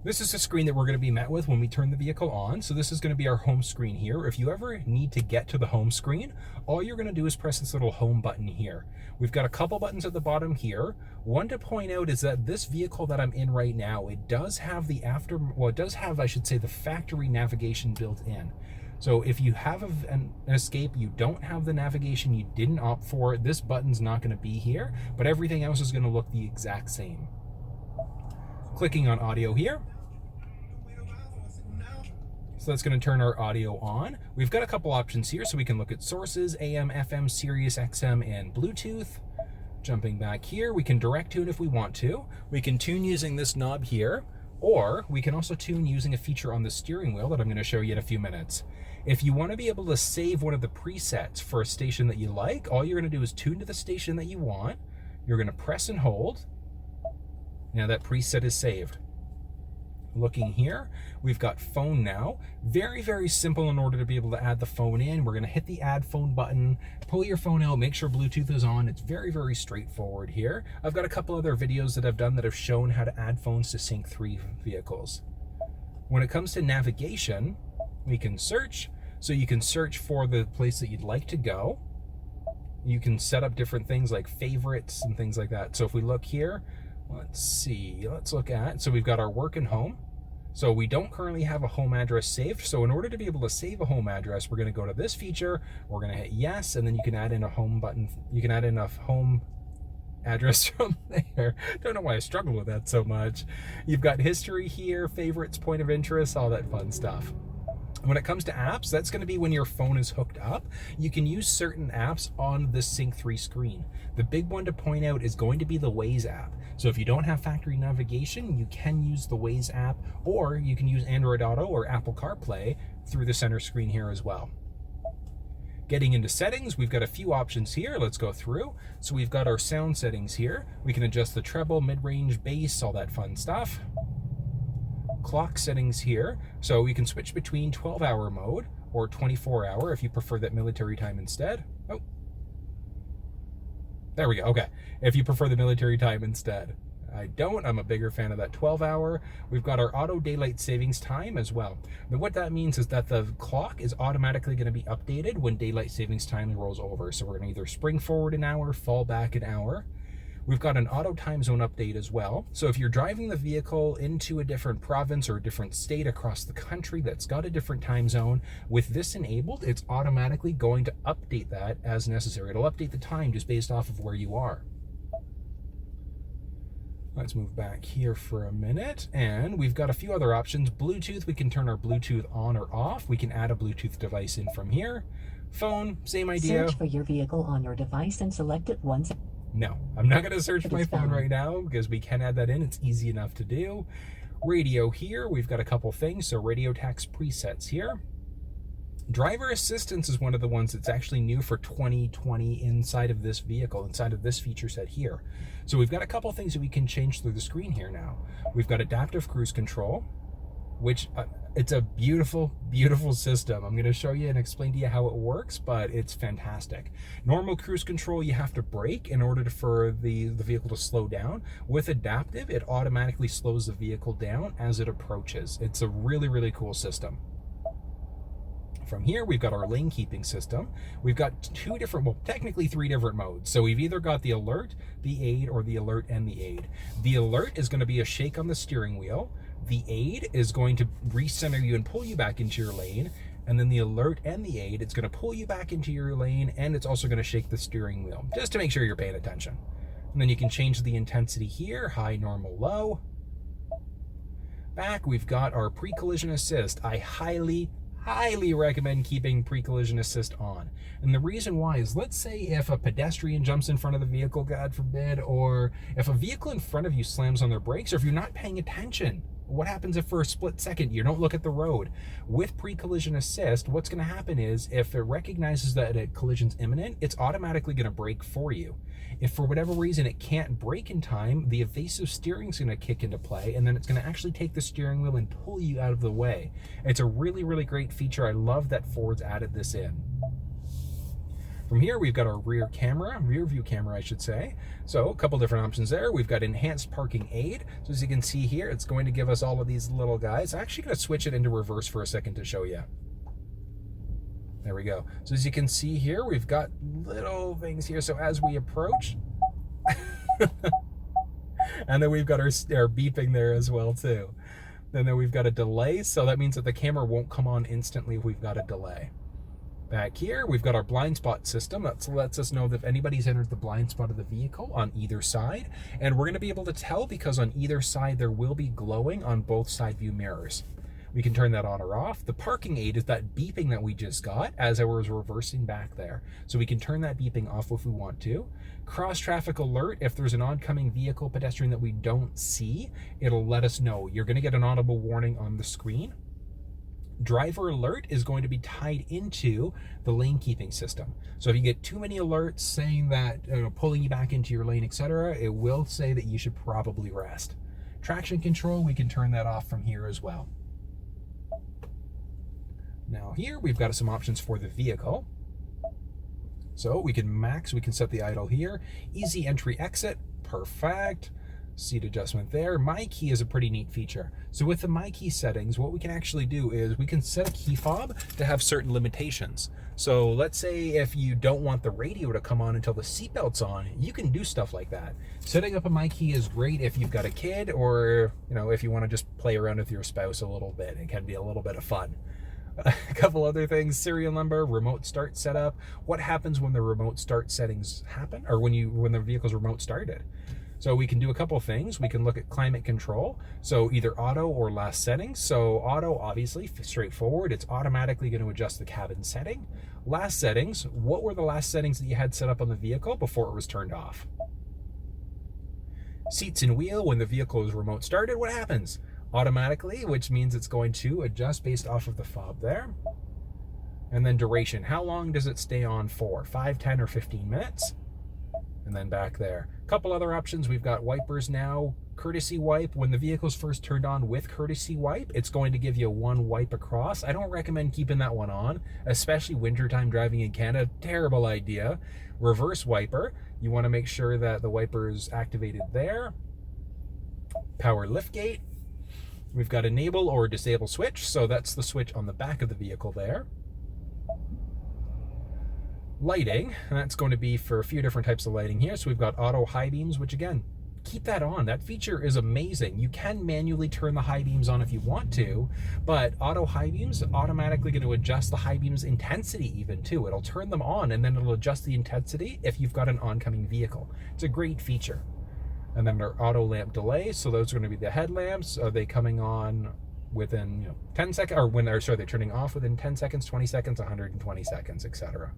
This is the screen that we're going to be met with when we turn the vehicle on. So this is going to be our home screen here. If you ever need to get to the home screen, all you're going to do is press this little home button here. We've got a couple buttons at the bottom here. One to point out is that this vehicle that I'm in right now, it does have the I should say, the factory navigation built in. So if you have an Escape, you don't have the navigation, you didn't opt for it, this button's not going to be here, but everything else is going to look the exact same. Clicking on audio here. So that's going to turn our audio on. We've got a couple options here, so we can look at sources, AM, FM, Sirius XM, and Bluetooth. Jumping back here, we can direct tune if we want to. We can tune using this knob here, or we can also tune using a feature on the steering wheel that I'm going to show you in a few minutes. If you want to be able to save one of the presets for a station that you like, all you're going to do is tune to the station that you want. You're going to press and hold. Now that preset is saved. Looking here, we've got phone now. Very, very simple in order to be able to add the phone in. We're going to hit the add phone button, pull your phone out, make sure Bluetooth is on. It's very, very straightforward here. I've got a couple other videos that I've done that have shown how to add phones to Sync3 vehicles. When it comes to navigation, we can search. So you can search for the place that you'd like to go. You can set up different things like favorites and things like that. So if we look here, let's see, let's look at, so we've got our work and home. So we don't currently have a home address saved. So in order to be able to save a home address, we're going to go to this feature, we're going to hit yes, and then you can add in a home button. You can add in a home address from there. Don't know why I struggle with that so much. You've got history here, favorites, point of interest, all that fun stuff. When it comes to apps, that's going to be when your phone is hooked up. You can use certain apps on this Sync3 screen. The big one to point out is going to be the Waze app. So if you don't have factory navigation, you can use the Waze app, or you can use Android Auto or Apple CarPlay through the center screen here as well. Getting into settings, we've got a few options here. Let's go through. So we've got our sound settings here. We can adjust the treble, mid-range, bass, all that fun stuff. Clock settings here, so we can switch between 12-hour mode or 24-hour if you prefer that military time instead. Oh, there we go. Okay, if you prefer the military time instead. I don't. I'm a bigger fan of that 12-hour. We've got our auto daylight savings time as well. Now what that means is that the clock is automatically going to be updated when daylight savings time rolls over. So we're going to either spring forward an hour, fall back an hour. We've got an auto time zone update as well. So if you're driving the vehicle into a different province or a different state across the country that's got a different time zone, with this enabled, it's automatically going to update that as necessary. It'll update the time just based off of where you are. Let's move back here for a minute, and we've got a few other options. Bluetooth, we can turn our Bluetooth on or off. We can add a Bluetooth device in from here. Phone, same idea. Search for your vehicle on your device and select it once. No, I'm not going to search my phone right now because we can add that in. It's easy enough to do. Radio here, we've got a couple things. So radio tax presets here. Driver assistance is one of the ones that's actually new for 2020 inside of this vehicle, inside of this feature set here. So we've got a couple things that we can change through the screen here now. We've got adaptive cruise control, which it's a beautiful, beautiful system. I'm going to show you and explain to you how it works, but it's fantastic. Normal cruise control, you have to brake in order for the vehicle to slow down. With adaptive, it automatically slows the vehicle down as it approaches. It's a really, really cool system. From here, we've got our lane keeping system. We've got two different, well, technically three different modes. So we've either got the alert, the aid, or the alert and the aid. The alert is going to be a shake on the steering wheel. The aid is going to recenter you and pull you back into your lane. And then the alert and the aid, it's going to pull you back into your lane, and it's also going to shake the steering wheel, just to make sure you're paying attention. And then you can change the intensity here, high, normal, low. Back, we've got our pre-collision assist. I highly recommend keeping pre-collision assist on. And the reason why is, let's say if a pedestrian jumps in front of the vehicle, God forbid, or if a vehicle in front of you slams on their brakes, or if you're not paying attention, what happens if for a split second you don't look at the road? With pre-collision assist, what's going to happen is if it recognizes that a collision's imminent, it's automatically going to brake for you. If for whatever reason it can't brake in time, the evasive steering is going to kick into play, and then it's going to actually take the steering wheel and pull you out of the way. It's a really, really great feature. I love that Ford's added this in. From here, we've got our rear view camera, I should say. So a couple different options there. We've got enhanced parking aid. So as you can see here, it's going to give us all of these little guys. I'm actually going to switch it into reverse for a second to show you. There we go. So as you can see here, we've got little things here. So as we approach, and then we've got our beeping there as well too. And then we've got a delay. So that means that the camera won't come on instantly if we've got a delay. Back here, we've got our blind spot system. That lets us know that if anybody's entered the blind spot of the vehicle on either side. And we're going to be able to tell because on either side, there will be glowing on both side view mirrors. We can turn that on or off. The parking aid is that beeping that we just got as I was reversing back there. So we can turn that beeping off if we want to. Cross traffic alert, if there's an oncoming vehicle pedestrian that we don't see, it'll let us know. You're going to get an audible warning on the screen. Driver alert is going to be tied into the lane keeping system. So if you get too many alerts saying that, pulling you back into your lane, etc., it will say that you should probably rest. Traction control, we can turn that off from here as well. Now here we've got some options for the vehicle. So we can set the idle here. Easy entry exit, perfect. Seat adjustment there. My key is a pretty neat feature. So with the My Key settings, what we can actually do is we can set a key fob to have certain limitations. So let's say if you don't want the radio to come on until the seatbelt's on, you can do stuff like that. Setting up a My Key is great if you've got a kid or, if you want to just play around with your spouse a little bit. It can be a little bit of fun. A couple other things, serial number, remote start setup. What happens when the remote start settings happen, or when the vehicle's remote started? So we can do a couple things. We can look at climate control. So either auto or last settings. So auto, obviously, straightforward. It's automatically going to adjust the cabin setting. Last settings, what were the last settings that you had set up on the vehicle before it was turned off? Seats and wheel, when the vehicle is remote started, what happens? Automatically, which means it's going to adjust based off of the fob there. And then duration, how long does it stay on for? 5, 10, or 15 minutes? And then back there. A couple other options, we've got wipers now. Courtesy wipe, when the vehicle's first turned on with courtesy wipe, it's going to give you one wipe across. I don't recommend keeping that one on, especially wintertime driving in Canada. Terrible idea. Reverse wiper, you want to make sure that the wiper is activated there. Power liftgate. We've got enable or disable switch, so that's the switch on the back of the vehicle there. Lighting, and that's going to be for a few different types of lighting here. So we've got auto high beams, which again, keep that on. That feature is amazing. You can manually turn the high beams on if you want to, but auto high beams automatically going to adjust the high beams intensity even too. It'll turn them on and then it'll adjust the intensity if you've got an oncoming vehicle. It's a great feature. And then our auto lamp delay, so those are going to be the headlamps. Are they coming on within 10 seconds, or they're turning off within 10 seconds, 20 seconds, 120 seconds, etc.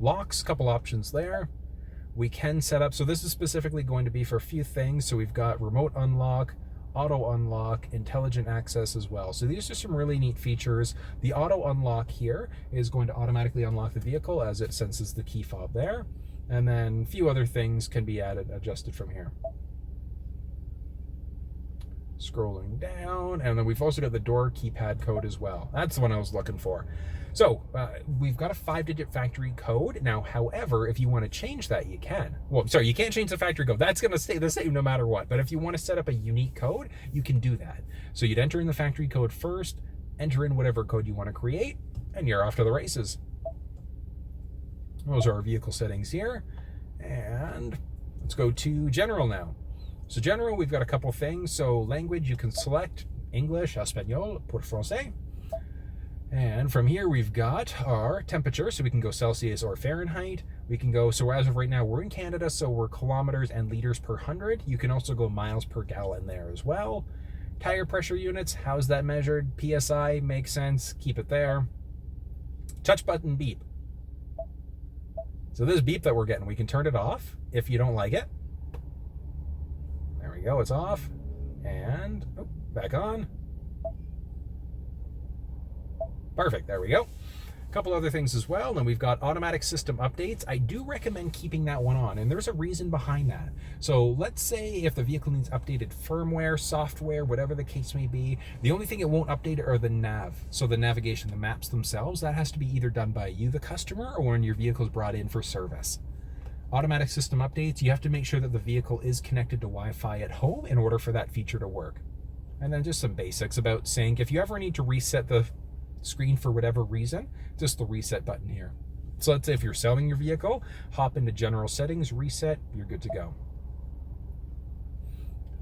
Locks, couple options there. We can set up, so this is specifically going to be for a few things. So we've got remote unlock, auto unlock, intelligent access as well. So these are some really neat features. The auto unlock here is going to automatically unlock the vehicle as it senses the key fob there. And then a few other things can be adjusted from here. Scrolling down, and then we've also got the door keypad code as well. That's the one I was looking for. So we've got a 5-digit factory code. Now, however, if you want to change that, you can. Well, sorry, you can't change the factory code. That's going to stay the same no matter what. But if you want to set up a unique code, you can do that. So you'd enter in the factory code first, enter in whatever code you want to create, and you're off to the races. Those are our vehicle settings here. And let's go to general now. So general, we've got a couple things. So language, you can select English, Español, pour français. And from here, we've got our temperature. So we can go Celsius or Fahrenheit. We can go, so as of right now, we're in Canada, so we're kilometers and liters per 100. You can also go miles per gallon there as well. Tire pressure units, how's that measured? PSI, makes sense, keep it there. Touch button beep. So this beep that we're getting, we can turn it off if you don't like it. There we go, it's off. And back on. Perfect, there we go. Couple other things as well, and we've got automatic system updates. I do recommend keeping that one on, and there's a reason behind that. So let's say if the vehicle needs updated firmware, software, whatever the case may be, the only thing it won't update are the nav. So the navigation, the maps themselves, that has to be either done by you, the customer, or when your vehicle is brought in for service. Automatic system updates, you have to make sure that the vehicle is connected to Wi-Fi at home in order for that feature to work. And then just some basics about Sync. If you ever need to reset the screen for whatever reason, just the reset button here. So let's say if you're selling your vehicle, hop into general settings, reset, you're good to go.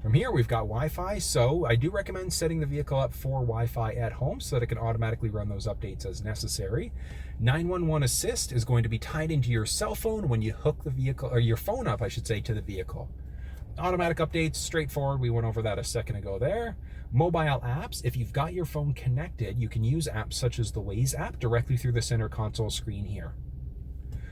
From here, we've got Wi-Fi, so I do recommend setting the vehicle up for Wi-Fi at home so that it can automatically run those updates as necessary. 911 Assist is going to be tied into your cell phone when you hook the vehicle, or your phone up, I should say, to the vehicle. Automatic updates, straightforward, we went over that a second ago there. Mobile apps, if you've got your phone connected, you can use apps such as the Waze app directly through the center console screen here.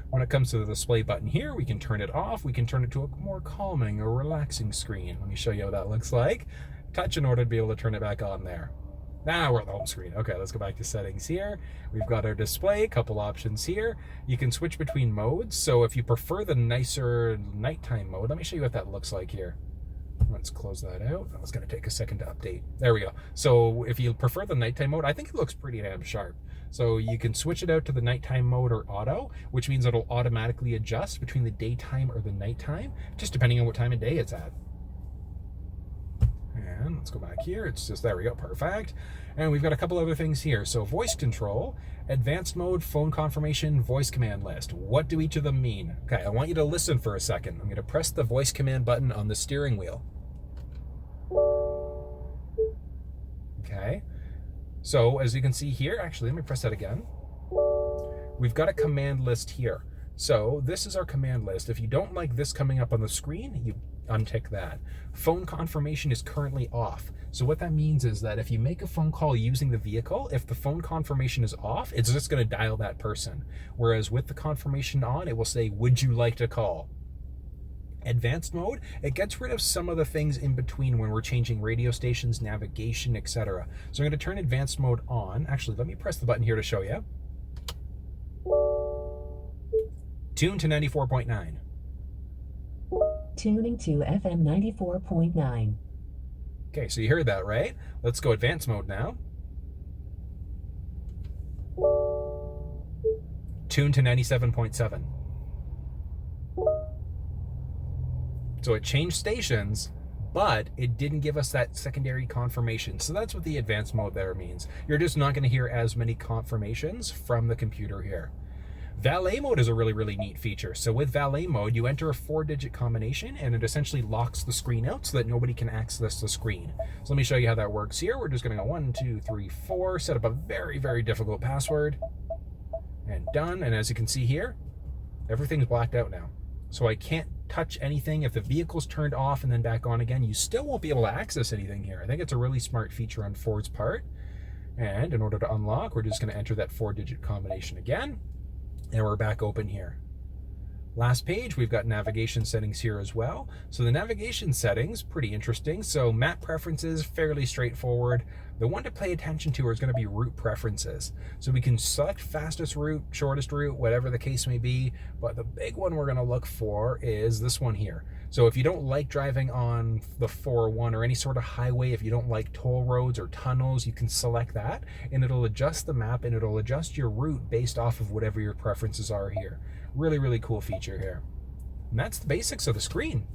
When it comes to the display button here, we can turn it off. We can turn it to a more calming or relaxing screen. Let me show you what that looks like. Touch in order to be able to turn it back on there. Now we're at the home screen. Okay, let's go back to settings here. We've got our display, a couple options here. You can switch between modes. So if you prefer the nicer nighttime mode, let me show you what that looks like here. Let's close that out. That was going to take a second to update. There we go. So if you prefer the nighttime mode, I think it looks pretty damn sharp. So you can switch it out to the nighttime mode or auto, which means it'll automatically adjust between the daytime or the nighttime, just depending on what time of day it's at. And let's go back here. It's just, there we go, perfect. And we've got a couple other things here. So voice control, advanced mode, phone confirmation, voice command list. What do each of them mean? Okay, I want you to listen for a second. I'm going to press the voice command button on the steering wheel. Okay, so as you can see here, actually, let me press that again. We've got a command list here. So this is our command list. If you don't like this coming up on the screen, you untick that. Phone confirmation is currently off. So what that means is that if you make a phone call using the vehicle, if the phone confirmation is off, it's just going to dial that person. Whereas with the confirmation on, it will say, would you like to call? Advanced mode, it gets rid of some of the things in between when we're changing radio stations, navigation, etc. So I'm going to turn advanced mode on. Actually, let me press the button here to show you. Tune to 94.9. Tuning to FM 94.9. Okay, so you heard that, right? Let's go advanced mode now. Tune to 97.7. So it changed stations, but it didn't give us that secondary confirmation. So that's what the advanced mode there means. You're just not going to hear as many confirmations from the computer here. Valet mode is a really, really neat feature. So with Valet mode, you enter a 4-digit combination and it essentially locks the screen out so that nobody can access the screen. So let me show you how that works here. We're just going to go 1, 2, 3, 4, set up a very, very difficult password, and done. And as you can see here, everything's blacked out now. So I can't touch anything. If the vehicle's turned off and then back on again, you still won't be able to access anything here. I think it's a really smart feature on Ford's part. And in order to unlock, we're just going to enter that 4-digit combination again. And we're back open here. Last page, we've got navigation settings here as well. So the navigation settings, pretty interesting. So map preferences, fairly straightforward. The one to pay attention to is going to be route preferences. So we can select fastest route, shortest route, whatever the case may be. But the big one we're going to look for is this one here. So if you don't like driving on the 401 or any sort of highway, if you don't like toll roads or tunnels, you can select that and it'll adjust the map and it'll adjust your route based off of whatever your preferences are here. Really, really cool feature here. And that's the basics of the screen.